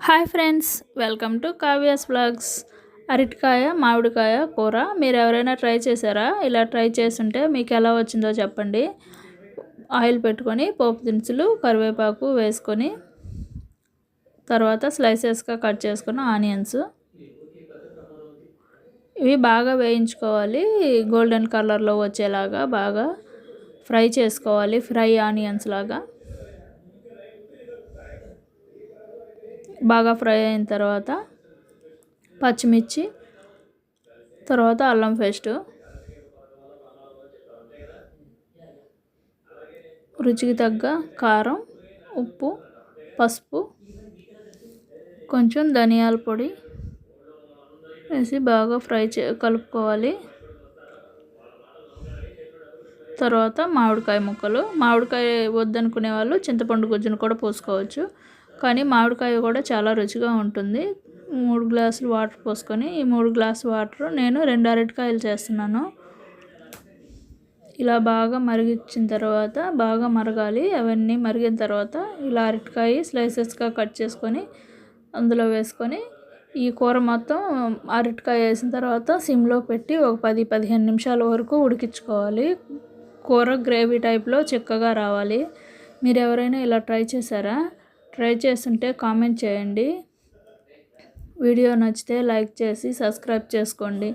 Hi friends, welcome to Kavya's vlogs. అరటికాయ మామిడికాయ కూర మీరు ఎవరైనా ట్రై చేశారా? ఇలా ట్రై చేసుంటే మీకు ఎలా వచ్చిందో చెప్పండి. ఆయిల్ పెట్టుకొని పోపు దినుసులు కరివేపాకు వేసుకొని తర్వాత స్లైసెస్గా కట్ చేసుకున్న ఆనియన్స్ ఇవి బాగా వేయించుకోవాలి. గోల్డెన్ కలర్లో వచ్చేలాగా బాగా ఫ్రై చేసుకోవాలి. ఫ్రై ఆనియన్స్ లాగా బాగా ఫ్రై అయిన తర్వాత పచ్చిమిర్చి, తర్వాత అల్లం పేస్ట్, రుచికి తగ్గ కారం, ఉప్పు, పసుపు, కొంచెం ధనియాల పొడి వేసి బాగా కలుపుకోవాలి. తర్వాత మామిడికాయ ముక్కలు, మామిడికాయ వద్దనుకునే వాళ్ళు చింతపండు గుజ్జును కూడా పోసుకోవచ్చు, కానీ మామిడికాయ కూడా చాలా రుచిగా ఉంటుంది. 3 గ్లాసులు వాటర్ పోసుకొని, ఈ 3 గ్లాసు వాటర్ నేను 2 అరటికాయలు చేస్తున్నాను. ఇలా బాగా మరిగించిన తర్వాత బాగా మరగాలి. అవన్నీ మరిగిన తర్వాత ఇలా అరటికాయ స్లైసెస్గా కట్ చేసుకొని అందులో వేసుకొని ఈ కూర మొత్తం అరటికాయ వేసిన తర్వాత సిమ్లో పెట్టి ఒక 10-15 నిమిషాల వరకు ఉడికించుకోవాలి. కూర గ్రేవీ టైప్లో చిక్కగా రావాలి. మీరు ఎవరైనా ఇలా ట్రై చేశారా? ట్రై చేస్తుంటే కామెంట్ చేయండి. వీడియో నచ్చితే లైక్ చేసి సబ్స్క్రైబ్ చేసుకోండి.